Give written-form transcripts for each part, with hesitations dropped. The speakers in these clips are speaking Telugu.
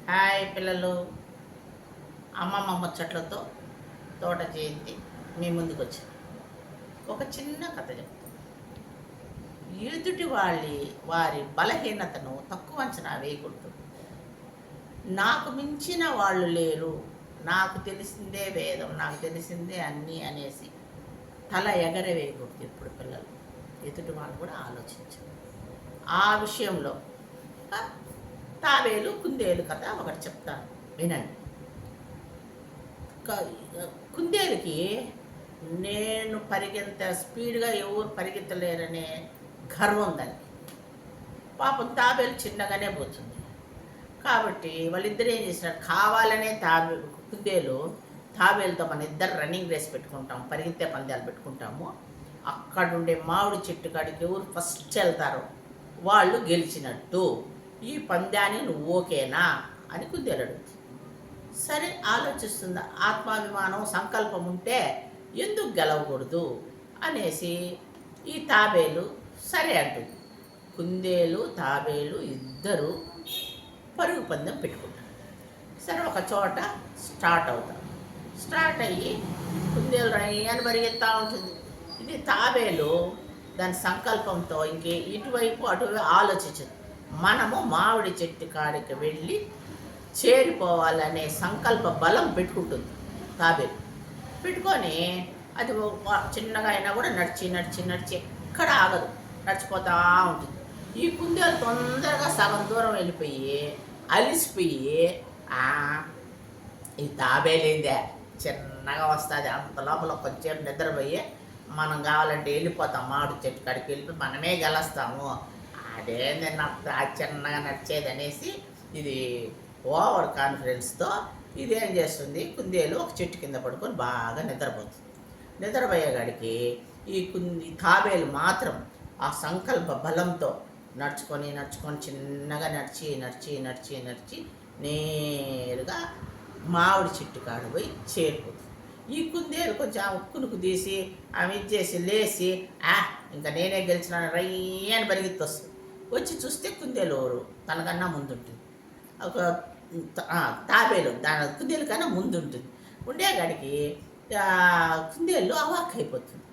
హాయ్ పిల్లలు, అమ్మమ్మ ముచ్చట్లతో తోట జయంతి మీ ముందుకు వచ్చింది. ఒక చిన్న కథ చెప్తాను. ఎదుటి వారి బలహీనతను తక్కువ అంచనా వేయకూడదు. నాకు మించిన వాళ్ళు లేరు, నాకు తెలిసిందే వేదం, నాకు తెలిసిందే అన్నీ అనేసి తల ఎగరవేయకూడదు. ఇప్పుడు పిల్లలు ఎదుటి వాళ్ళు కూడా ఆలోచించారు ఆ విషయంలో. తాబేలు కుందేలు కథ ఒకటి చెప్తాను, వినండి. కుందేలుకి నేను పరిగెంత స్పీడ్గా ఎవరు పరిగెత్తలేరనే గర్వం దానికి. పాపం తాబేలు చిన్నగానే పోతుంది. కాబట్టి వాళ్ళిద్దరు ఏం చేసినారు, కావాలనే కుందేలు తాబేలుతో మన ఇద్దరు రన్నింగ్ రేస్ పెట్టుకుంటాం, పరిగెత్తే పందాలు పెట్టుకుంటాము. అక్కడుండే మామిడి చెట్టు కాడికి ఎవరు ఫస్ట్ వెళ్తారో వాళ్ళు గెలిచినట్టు. ఈ పందాన్ని నువ్వు ఓకేనా అని కుందేలు అడుగుతుంది. సరే ఆలోచిస్తుందా, ఆత్మాభిమానం సంకల్పం ఉంటే ఎందుకు గెలవకూడదు అనేసి ఈ తాబేలు సరే అంటుంది. కుందేలు తాబేలు ఇద్దరు పరుగు పందెం పెట్టుకుంటారు. సరే ఒక చోట స్టార్ట్ అయ్యి కుందేలు రయ్యని పరిగెత్తా ఉంటుంది. ఇది తాబేలు దాని సంకల్పంతో ఇటువైపు అటువైపు ఆలోచించదు. మనము మామిడి చెట్టు కాడికి వెళ్ళి చేరిపోవాలనే సంకల్ప బలం పెట్టుకుంటుంది తాబేలు. పెట్టుకొని అది చిన్నగా అయినా కూడా నడిచి ఎక్కడ ఆగదు, నడిచిపోతూ ఉంటుంది. ఈ కుందేలు తొందరగా సగం దూరం వెళ్ళిపోయి అలిసిపోయి ఈ తాబేలేందే చిన్నగా వస్తుంది, అంత లోపల కొంచెం నిద్రపోయి మనం కావాలంటే వెళ్ళిపోతాం, మామిడి చెట్టు కాడికి వెళ్ళిపోయి మనమే గెలుస్తాము, అదేంది చిన్నగా నడిచేది అనేసి ఇది ఓవర్ కాన్ఫిడెన్స్తో ఇదేం చేస్తుంది, కుందేలు ఒక చెట్టు కింద పడుకొని బాగా నిద్రపోతుంది. నిద్రపోయేగాడికి ఈ తాబేలు మాత్రం ఆ సంకల్ప బలంతో నడుచుకొని చిన్నగా నడిచి నేరుగా మామిడి చెట్టు కాడ పోయి చేరిపోతుంది. ఈ కుందేలు కొంచెం ఉక్కునుకు తీసి ఆమె ఇచ్చేసి లేచి ఇంకా నేనే గెలిచినాను రయ్యని పరిగెత్తి వస్తుంది. వచ్చి చూస్తే కుందేలు తనకన్నా ముందుంటుంది. ఒక తాబేలు దాని కుందేలు కన్నా ముందుంటుంది. ఉండేగాడికి కుందేలు అవాక్ అయిపోతుంది.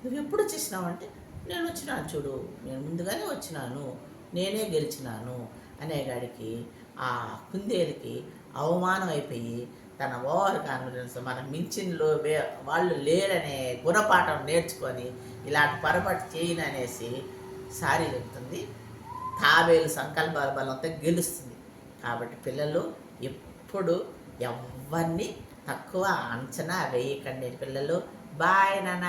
నువ్వు ఎప్పుడు వచ్చేసినావు అంటే, నేను వచ్చినాను చూడు, నేను ముందుగానే వచ్చినాను, నేనే గెలిచినాను అనేగాడికి ఆ కుందేలుకి అవమానం అయిపోయి తన ఓవర్ కాన్ఫిడెన్స్ మనం మించిన వాళ్ళు లేరనే గుణపాఠం నేర్చుకొని ఇలాంటి పొరపాటు చేయను అనేసి సారీ చెప్తుంది. తాబేలు సంకల్పాల బలంతో గెలుస్తుంది. కాబట్టి పిల్లలు ఎప్పుడు ఎవరిని తక్కువ అంచనా వేయకండి పిల్లలు. బాయ్ నాన్న.